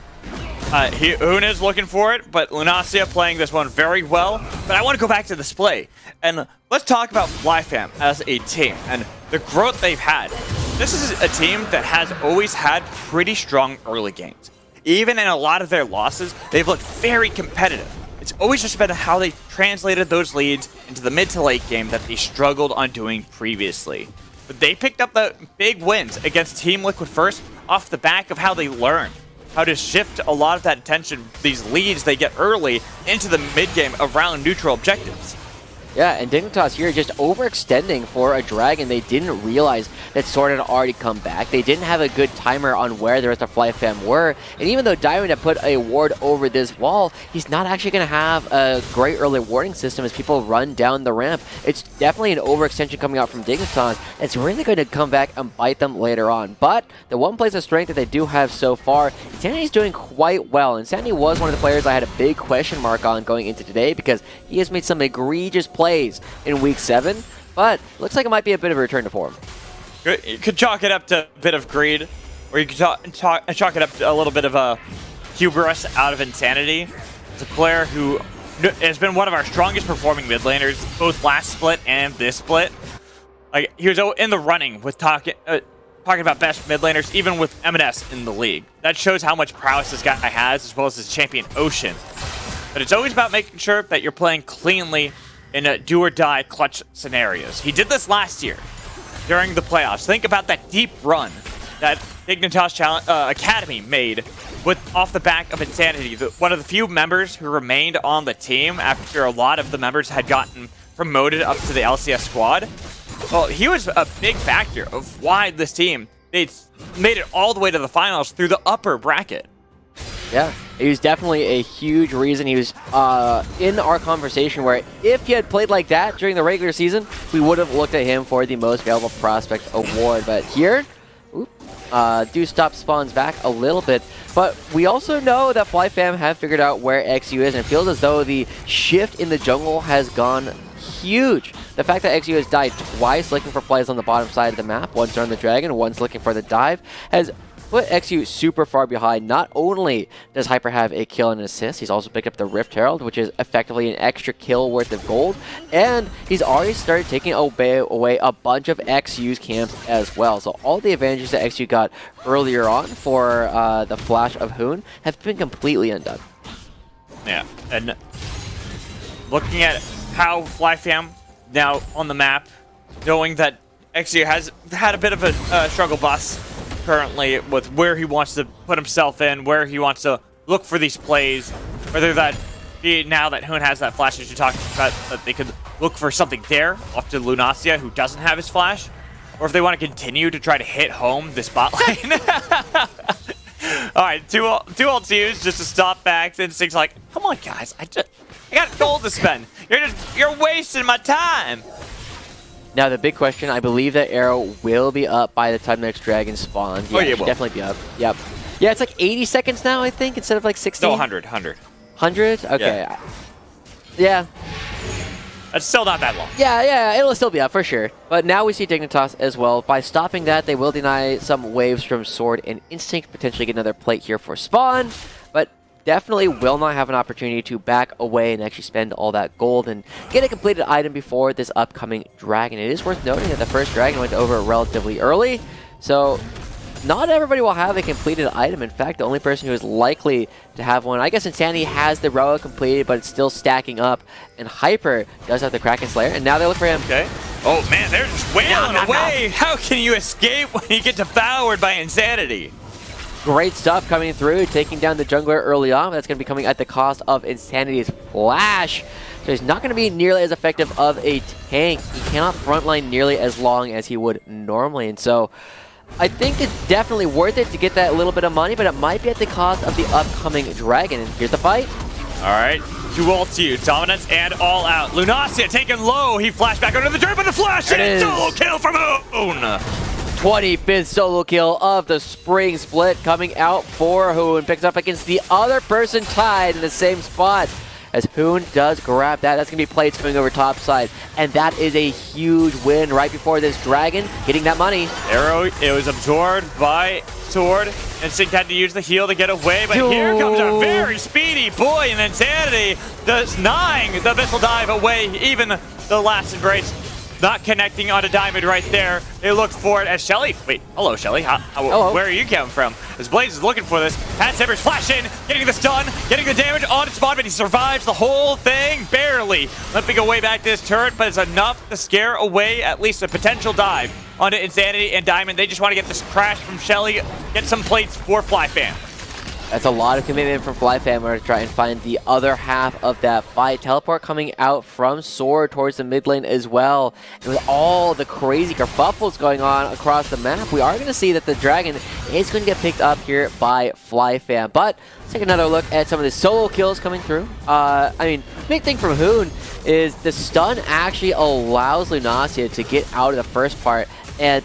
Hoon is looking for it, but Lunacia playing this one very well. But I want to go back to this play, and let's talk about FLYF as a team and the growth they've had. This is a team that has always had pretty strong early games. Even in a lot of their losses, they've looked very competitive. It's always just been how they translated those leads into the mid to late game that they struggled on doing previously. But they picked up the big wins against Team Liquid first off the back of how they learned how to shift a lot of that attention, these leads they get early, into the mid game around neutral objectives. Yeah, and Dignitas here just overextending for a dragon. They didn't realize that Sword had already come back. They didn't have a good timer on where the rest of FLYF were. And even though Diamond had put a ward over this wall, he's not actually going to have a great early warning system as people run down the ramp. It's definitely an overextension coming out from Dignitas. It's really going to come back and bite them later on. But the one place of strength that they do have so far, Insanity's doing quite well. Insanity was one of the players I had a big question mark on going into today because he has made some egregious plays in Week 7, but looks like it might be a bit of a return to form. You could chalk it up to a bit of greed, or you could chalk it up to a little bit of a hubris out of Insanity. It's a player who has been one of our strongest performing mid laners, both last split and this split. Like, he was in the running with talking about best mid laners, even with M&S in the league. That shows how much prowess this guy has, as well as his champion Ocean. But it's always about making sure that you're playing cleanly in a do-or-die clutch scenarios. He did this last year during the playoffs. Think about that deep run that Dignitas Academy made off the back of Insanity, one of the few members who remained on the team after a lot of the members had gotten promoted up to the LCS squad. Well, he was a big factor of why this team made it all the way to the finals through the upper bracket. Yeah, he was definitely a huge reason. He was in our conversation where if he had played like that during the regular season, we would have looked at him for the most valuable prospect award. But here, do stop spawns back a little bit. But we also know that FlyFam have figured out where XU is, and it feels as though the shift in the jungle has gone huge. The fact that XU has died twice looking for plays on the bottom side of the map, once on the Dragon, once looking for the dive, has put XU super far behind. Not only does Hyper have a kill and an assist, he's also picked up the Rift Herald, which is effectively an extra kill worth of gold, and he's already started taking away a bunch of XU's camps as well. So all the advantages that XU got earlier on for the flash of Hoon have been completely undone. Yeah, and looking at how FlyFam now on the map, knowing that XU has had a bit of a struggle bus currently with where he wants to put himself in, where he wants to look for these plays, whether that be now that Hoon has that flash that you talked about, that they could look for something there off to Lunacia, who doesn't have his flash, or if they want to continue to try to hit home the spot lane. Alright, two ults used just to stop back. Instinct's like, come on guys, I got gold to spend. You're wasting my time. Now the big question, I believe that Arrow will be up by the time the next Dragon spawns. Yeah, it should definitely be up. Yep. Yeah, it's like 80 seconds now, I think, instead of like 60. No, 100. 100? Okay. Yeah. That's still not that long. Yeah, it'll still be up for sure. But now we see Dignitas as well. By stopping that, they will deny some waves from Sword and Instinct, potentially get another plate here for spawn. But definitely will not have an opportunity to back away and actually spend all that gold and get a completed item before this upcoming Dragon. It is worth noting that the first Dragon went over relatively early, so not everybody will have a completed item. In fact, the only person who is likely to have one, I guess Insanity has the Roa completed, but it's still stacking up, and Hyper does have the Kraken Slayer, and now they look for him. Okay. Oh man, they're just wailing away! How can you escape when you get devoured by Insanity? Great stuff coming through, taking down the jungler early on, but that's going to be coming at the cost of Insanity's flash. So he's not going to be nearly as effective of a tank. He cannot frontline nearly as long as he would normally. And so I think it's definitely worth it to get that little bit of money, but it might be at the cost of the upcoming Dragon. And here's the fight. All right, two ults used, Dominance and All Out. Lunacia taken low, he flashed back under the dirt, but the flash and solo kill from Hoon. 25th solo kill of the spring split coming out for Hoon. Picks up against the other person tied in the same spot. As Hoon does grab that, that's going to be plates coming over top side. And that is a huge win right before this Dragon getting that money. Arrow, it was absorbed by Sword. Instinct had to use the heal to get away, but here comes a very speedy boy, and Insanity does 9 the missile dive away, even the last embrace. Not connecting on a diamond right there. They look for it as Shelly. Wait, hello, Shelly. Hello. Where are you coming from? As Blaze is looking for this. Pat Simmers flash in, getting the stun, getting the damage on its spawn, but he survives the whole thing barely. Limping away back to this turret, but it's enough to scare away at least a potential dive onto Insanity and Diamond. They just want to get this crash from Shelly, get some plates for FlyFam. That's a lot of commitment from FlyFam to try and find the other half of that fight. Teleport coming out from Sword towards the mid lane as well. And with all the crazy kerfuffles going on across the map, we are going to see that the Dragon is going to get picked up here by FlyFam. But let's take another look at some of the solo kills coming through. I mean, big thing from Hoon is the stun actually allows Lunacia to get out of the first part. And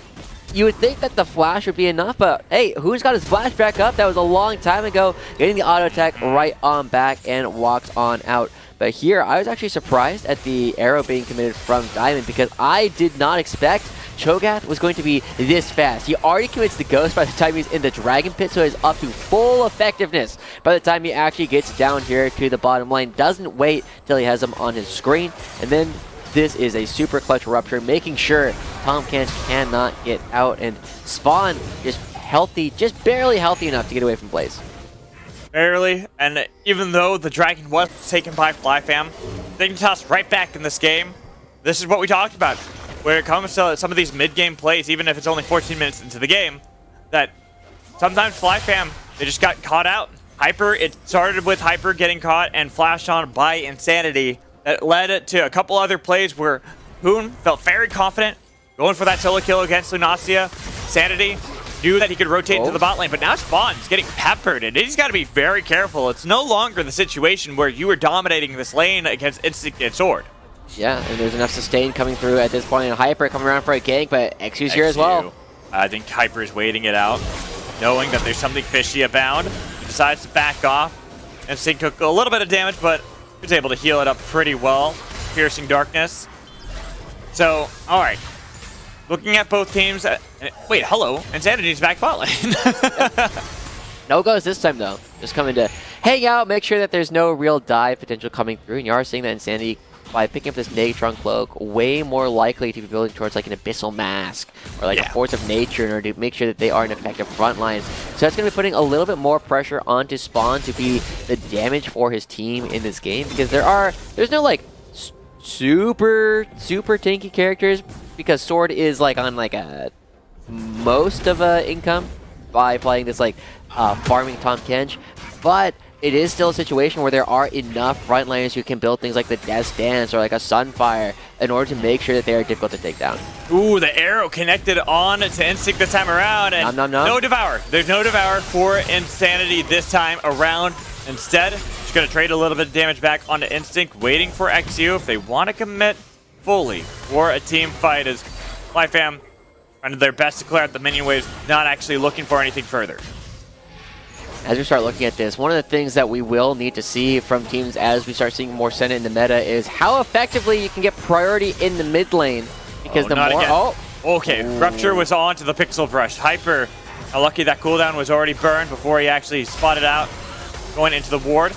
you would think that the flash would be enough, but hey, Hoon's got his flash back up? That was a long time ago. Getting the auto attack right on back and walks on out. But here, I was actually surprised at the arrow being committed from Diamond because I did not expect Cho'Gath was going to be this fast. He already commits the Ghost by the time he's in the Dragon Pit, so he's up to full effectiveness by the time he actually gets down here to the bottom lane. Doesn't wait till he has him on his screen, and then this is a super clutch Rupture, making sure Tahm Kench cannot get out, and Spawn just healthy, just barely healthy enough to get away from Blaze. Barely, and even though the Dragon was taken by FlyFam, Dignitas right back in this game. This is what we talked about. When it comes to some of these mid-game plays, even if it's only 14 minutes into the game, that sometimes FlyFam, they just got caught out. Hyper, it started with Hyper getting caught and flashed on by Insanity. That led to a couple other plays where Hoon felt very confident going for that solo kill against Lunacia. Sanity knew that he could rotate into the bot lane, but now Spawn's getting peppered, and he's got to be very careful. It's no longer the situation where you were dominating this lane against Instinct and Sword. Yeah, and there's enough sustain coming through at this point, and Hyper coming around for a gank, but XU's here as well. I think Hyper is waiting it out, knowing that there's something fishy abound. He decides to back off. Instinct took a little bit of damage, but he was able to heal it up pretty well. Piercing Darkness. So, all right. Looking at both teams. Wait, hello. Insanity's back bot lane. No goes this time, though. Just coming to hang out, make sure that there's no real dive potential coming through. And you are seeing that Insanity, by picking up this Negatron Cloak, way more likely to be building towards like an Abyssal Mask or like a Force of Nature in order to make sure that they are an effective front line. So that's going to be putting a little bit more pressure onto Spawn to be the damage for his team in this game, because there's no like super tanky characters, because Sword is like on like a most of a income by playing this like farming Tahm Kench, but it is still a situation where there are enough frontliners who can build things like the Death's Dance or like a Sunfire in order to make sure that they are difficult to take down. Ooh, the arrow connected on to Instinct this time around, and no Devour. There's no Devour for Insanity this time around. Instead, just going to trade a little bit of damage back onto Instinct, waiting for XU if they want to commit fully for a team fight, as FlyFam trying their best to clear out the minion waves, not actually looking for anything further. As we start looking at this, one of the things that we will need to see from teams as we start seeing more Senna in the meta is how effectively you can get priority in the mid lane. Because the more... Okay, Rupture was on to the Pixel Brush. Hyper, how lucky that cooldown was already burned before he actually spotted out going into the ward.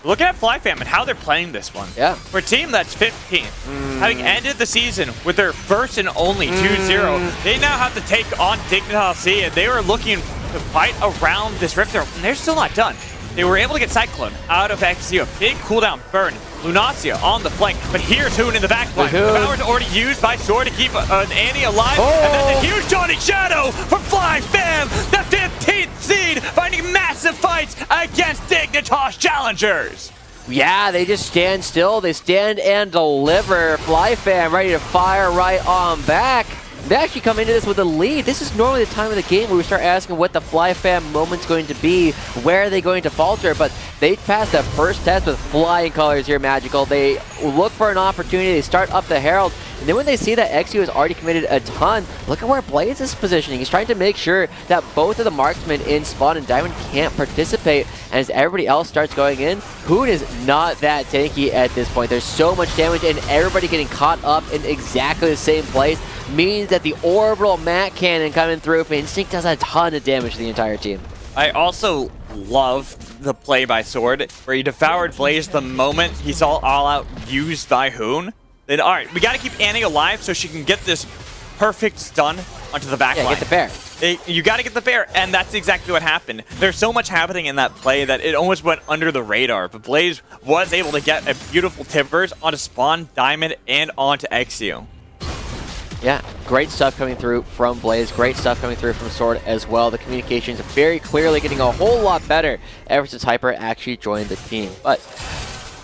Looking at FlyFam and how they're playing this one. Yeah. For a team that's 15th, having ended the season with their first and only 2-0, they now have to take on Dignitas, and they were looking to fight around this Rift, and they're still not done. They were able to get Cyclone out of XU, a big cooldown burn. Lunacia on the flank, but here's Hoon in the back line. The power's already used by Sword to keep Annie alive, and then the huge Johnny Shadow from FlyFam, the 15th seed, finding massive fights against Dignitas Challengers. Yeah, they just stand still. They stand and deliver. FlyFam ready to fire right on back. They actually come into this with a lead. This is normally the time of the game where we start asking what the FlyFam moment's going to be. Where are they going to falter? But they passed that first test with flying colors here, Magical. They look for an opportunity. They start up the Herald. And then when they see that XU has already committed a ton, look at where Blaze is positioning. He's trying to make sure that both of the marksmen in Spawn and Diamond can't participate. And as everybody else starts going in, Hoon is not that tanky at this point. There's so much damage, and everybody getting caught up in exactly the same place means that the orbital Mat Cannon coming through for Instinct does a ton of damage to the entire team. I also love the play by Sword, where he devoured Blaze the moment he saw all out used by Hoon. Then, all right, we got to keep Annie alive so she can get this perfect stun onto the back line. Get the bear. You got to get the bear, and that's exactly what happened. There's so much happening in that play that it almost went under the radar, but Blaze was able to get a beautiful Timbers onto Spawn, Diamond, and onto XU. Yeah, great stuff coming through from Blaze. Great stuff coming through from Sword as well. The communications are very clearly getting a whole lot better ever since Hyper actually joined the team. But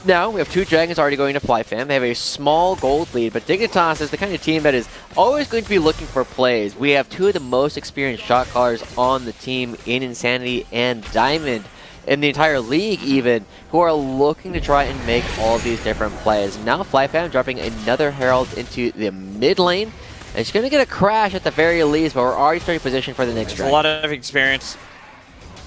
now we have two Dragons already going to FlyFam. They have a small gold lead, but Dignitas is the kind of team that is always going to be looking for plays. We have two of the most experienced shot callers on the team in Insanity and Diamond, in the entire league even, who are looking to try and make all of these different plays. Now FlyFam dropping another Herald into the mid lane. And it's going to get a crash at the very least, but we're already starting position for the next dragon. A lot of experience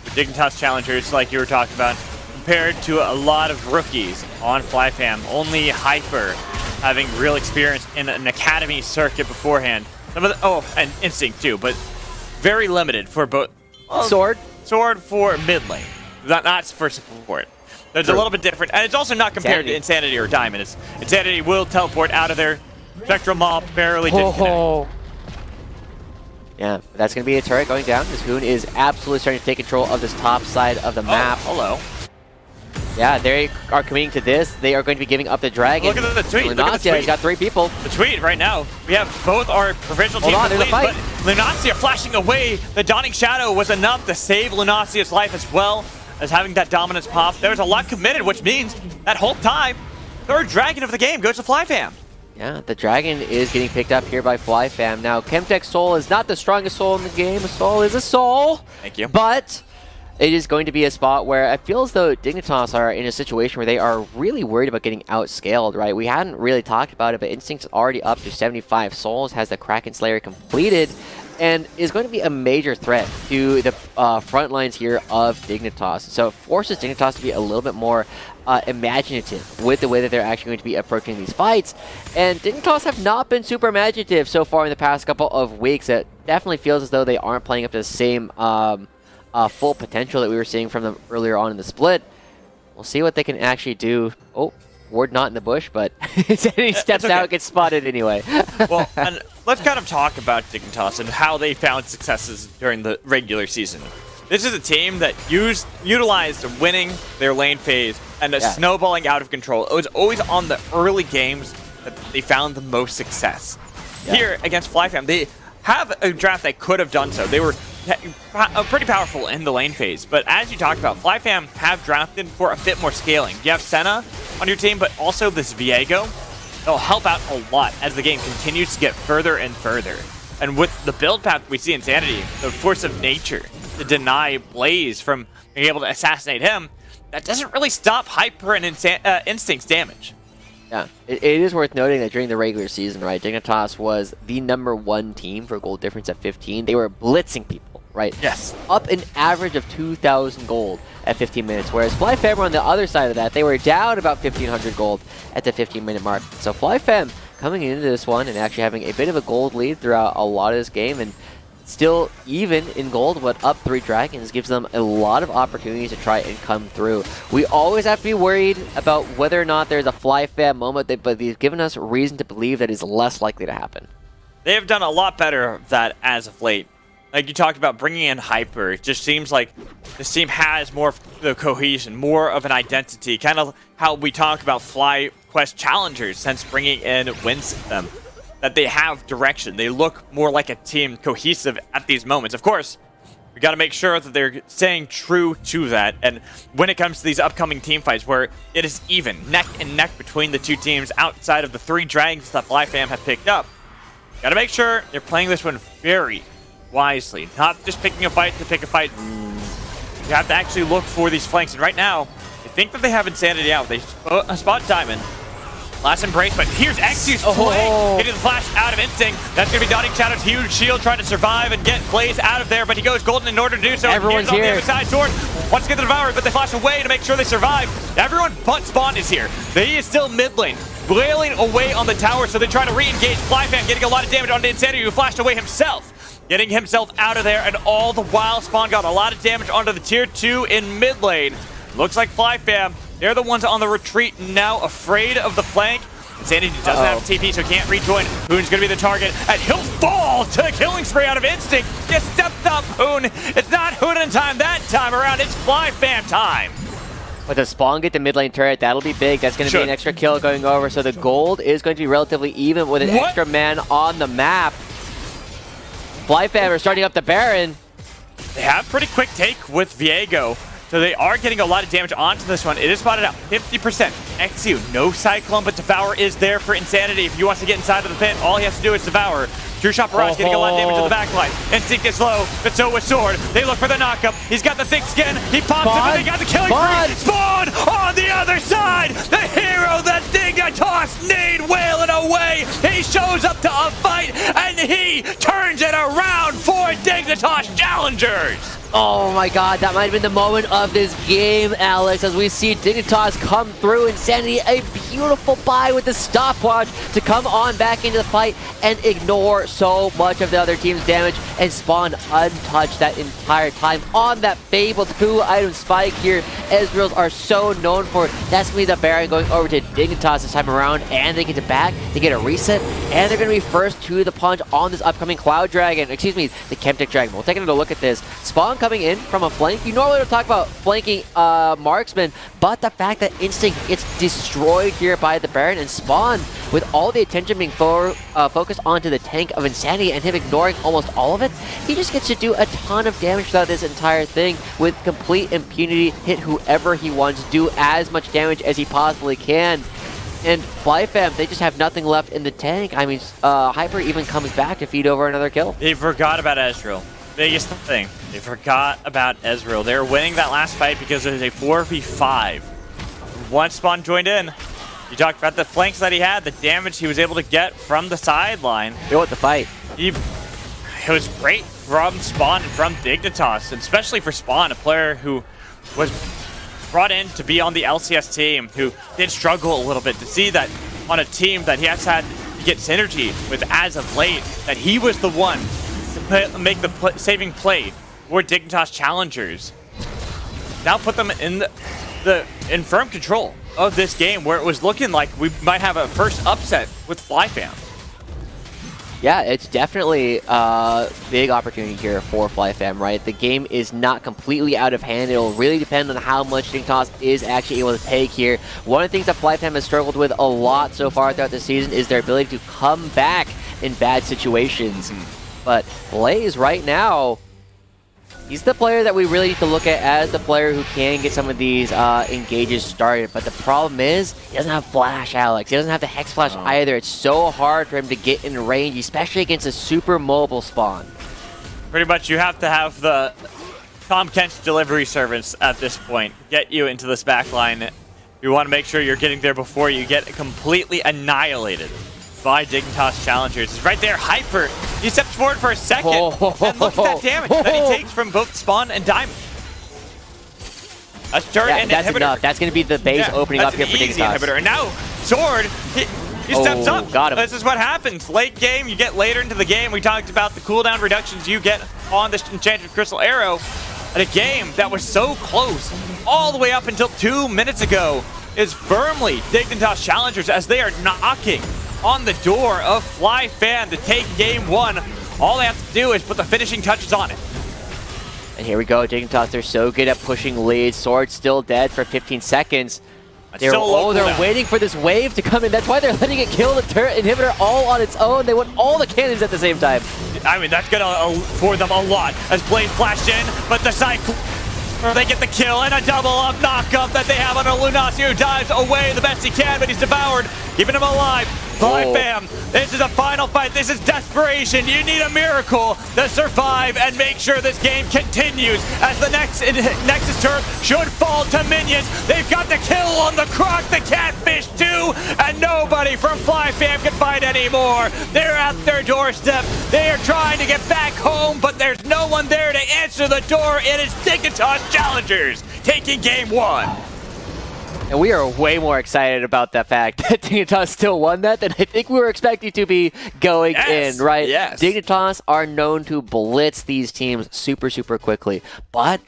with Dignitas Challengers, like you were talking about, compared to a lot of rookies on FlyFam. Only Hyper having real experience in an academy circuit beforehand. Some of the, and Instinct too, but very limited for both. Sword for mid lane, not for support. There's a little bit different, and it's also not compared to Insanity or Diamond. Insanity will teleport out of there. Spectral Mob barely did connect. Yeah, that's going to be a turret going down. This Hoon is absolutely starting to take control of this top side of the map. Hello. Yeah, they are committing to this. They are going to be giving up the dragon. Look at the tweet. Look at the tweet. He's got 3 people. The tweet right now. We have both our provincial teams in the lead, but Lunacia flashing away. The Dawning Shadow was enough to save Lunacia's life as well as having that dominance pop. There's a lot committed, which means that whole time, third dragon of the game goes to FlyFam. Yeah, the dragon is getting picked up here by FlyFam. Now, Chemtech's soul is not the strongest soul in the game. A soul is a soul. Thank you. But it is going to be a spot where I feel as though Dignitas are in a situation where they are really worried about getting outscaled, right? We hadn't really talked about it, but Instinct's already up to 75 souls, has the Kraken Slayer completed, and is going to be a major threat to the front lines here of Dignitas. So it forces Dignitas to be a little bit more imaginative with the way that they're actually going to be approaching these fights. And Dignitas have not been super imaginative so far in the past couple of weeks. It definitely feels as though they aren't playing up to the same full potential that we were seeing from them earlier on in the split. We'll see what they can actually do. Oh, Ward not in the bush, but he steps out, gets spotted anyway. Well, and let's kind of talk about Dignitas and how they found successes during the regular season. This is a team that utilized winning their lane phase and snowballing out of control. It was always on the early games that they found the most success. Here against FlyFam, they have a draft that could have done so. They were pretty powerful in the lane phase, but as you talked about, FlyFam have drafted for a bit more scaling. You have Senna on your team, but also this Viego. It'll help out a lot as the game continues to get further and further. And with the build path we see Insanity, the force of nature, to deny Blaze from being able to assassinate him, that doesn't really stop Hyper and Instinct's damage. Yeah, it is worth noting that during the regular season, right, Dignitas was the #1 team for gold difference at 15. They were blitzing people, right? Yes. Up an average of 2,000 gold at 15 minutes, whereas FlyFam were on the other side of that. They were down about 1,500 gold at the 15-minute mark. So FlyFam coming into this one and actually having a bit of a gold lead throughout a lot of this game, and still even in gold, but up 3 dragons gives them a lot of opportunities to try and come through. We always have to be worried about whether or not there's a FlyFam moment, but they've given us reason to believe that is less likely to happen. They have done a lot better of that as of late. Like you talked about bringing in Hyper, it just seems like this team has more of the cohesion, more of an identity, kind of how we talk about FlyQuest Challengers since bringing in Winston. That they have direction. They look more like a team cohesive at these moments. Of course, we got to make sure that they're staying true to that. And when it comes to these upcoming team fights where it is even, neck and neck between the two teams outside of the 3 dragons that FlyFam have picked up, got to make sure they're playing this one very wisely. Not just picking a fight to pick a fight. You have to actually look for these flanks. And right now, they think that they have Insanity out. They spot Diamond. Last embrace, but here's Xyu's flank, hitting the flash out of Instinct. That's going to be Dawning Shadow's huge shield trying to survive and get Blaze out of there, but he goes golden in order to do so. Everyone's on here. the other side, Sword wants to get the Devourer, but they flash away to make sure they survive. Everyone but Spawn is here. He is still mid lane, wailing away on the tower, so they try to re-engage FlyFam, getting a lot of damage onto Insanity, who flashed away himself, getting himself out of there, and all the while Spawn got a lot of damage onto the tier 2 in mid lane. Looks like FlyFam, they're the ones on the retreat now, afraid of the flank. Insanity doesn't have TP, so can't rejoin. Hoon's going to be the target, and he'll fall to the killing spree out of Instinct. You stepped up, Hoon. It's not Hoon in time that time around. It's FlyFam time. With the Spawn get the mid lane turret, that'll be big. That's going to be an extra kill going over. So the gold is going to be relatively even with an extra man on the map. FlyFam are starting up the Baron. They have pretty quick take with Viego. So they are getting a lot of damage onto this one. It is spotted out 50%. Xyu, no Cyclone, but Devour is there for Insanity. If he wants to get inside of the pit, all he has to do is Devour. True Shot Barrage getting a lot of damage to the backline. Instinct is low, but so with Sword. They look for the knockup. He's got the thick skin. He pops him, and they got the killing spree. Spawn on the other side. The hero that Dignitas need wailing away. He shows up to a fight, and he turns it around for Dignitas Challengers. Oh my god, that might have been the moment of this game, Alex, as we see Dignitas come through. Insanity, a beautiful buy with the stopwatch to come on back into the fight and ignore so much of the other team's damage and spawn untouched that entire time on that fabled 2-item spike here. Ezreals are so known for. That's going to be the Baron going over to Dignitas this time around, and they get it back, they get a reset, and they're going to be first to the punch on this upcoming Cloud Dragon, excuse me, the Chemtech Dragon. We'll take another look at this. Spawn coming in from a flank. You normally don't talk about flanking marksman, but the fact that Instinct gets destroyed here by the Baron, and Spawn, with all the attention being focused onto the tank of Insanity and him ignoring almost all of it, he just gets to do a ton of damage throughout this entire thing with complete impunity, hit whoever he wants, do as much damage as he possibly can. And FLYF, they just have nothing left in the tank. I mean, Hyper even comes back to feed over another kill. They forgot about Ezreal. Biggest thing, they forgot about Ezreal. They were winning that last fight because it was a 4v5. Once Spawn joined in, you talked about the flanks that he had, the damage he was able to get from the sideline. They want the fight. It was great from Spawn and from Dignitas, and especially for Spawn, a player who was brought in to be on the LCS team, who did struggle a little bit, to see that on a team that he has had to get synergy with as of late, that he was the one to make the saving play for Dignitas Challengers. Now put them in in firm control of this game, where it was looking like we might have a first upset with FLYF. Yeah, it's definitely a big opportunity here for FLYF, right? The game is not completely out of hand. It'll really depend on how much Dignitas is actually able to take here. One of the things that FLYF has struggled with a lot so far throughout the season is their ability to come back in bad situations. But Blaze right now, he's the player that we really need to look at as the player who can get some of these engages started. But the problem is, he doesn't have Flash, Alex. He doesn't have the Hex Flash either. It's so hard for him to get in range, especially against a super mobile Spawn. Pretty much you have to have the Tom Kent's delivery service at this point. Get you into this backline. You want to make sure you're getting there before you get completely annihilated by Dignitas Challengers. He's right there, Hyper. He steps forward for a second, and look at that damage that he takes from both Spawn and Diamond. A turret and that's inhibitor. Enough. That's going to be the base opening up here for Dignitas. Inhibitor. And now, Sword, he steps up. Got him. This is what happens. Late game, you get later into the game. We talked about the cooldown reductions you get on this Enchanted Crystal Arrow. And a game that was so close all the way up until 2 minutes ago is firmly Dignitas Challengers, as they are knocking on the door of FLYF to take game one. All they have to do is put the finishing touches on it. And here we go, Dignitas, they're so good at pushing leads. Sword still dead for 15 seconds. They're waiting for this wave to come in. That's why they're letting it kill the turret inhibitor all on its own. They want all the cannons at the same time. I mean, that's gonna afford them a lot as Blaze flashed in, but the cycle, they get the kill and a double up knock-up that they have on a Lunasi, who dives away the best he can, but he's devoured, keeping him alive. FLYF, this is a final fight. This is desperation. You need a miracle to survive and make sure this game continues, as the Nexus turret should fall to minions. They've got the kill on the Croc, the Catfish too, and nobody from FLYF can fight anymore. They're at their doorstep. They are trying to get back home, but there's no one there to answer the door. It is Dignitas Challengers taking game one. And we are way more excited about the fact that Dignitas still won that than I think we were expecting to be going in, right? Yes. Dignitas are known to blitz these teams super, super quickly. But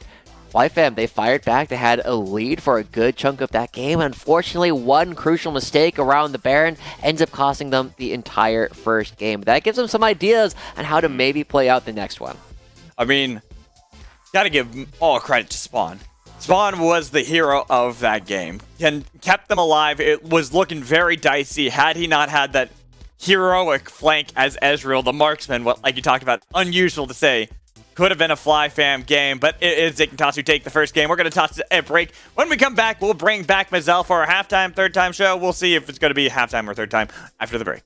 FLYF, they fired back. They had a lead for a good chunk of that game. Unfortunately, one crucial mistake around the Baron ends up costing them the entire first game. That gives them some ideas on how to maybe play out the next one. I mean, gotta give all credit to Spawn. Spawn was the hero of that game and kept them alive. It was looking very dicey had he not had that heroic flank as Ezreal, the marksman. What, like you talked about, unusual to say. Could have been a FLYF game, but it is Dignitas who take the first game. We're going to toss a break. When we come back, we'll bring back Mazel for our halftime, third time show. We'll see if it's going to be halftime or third time after the break.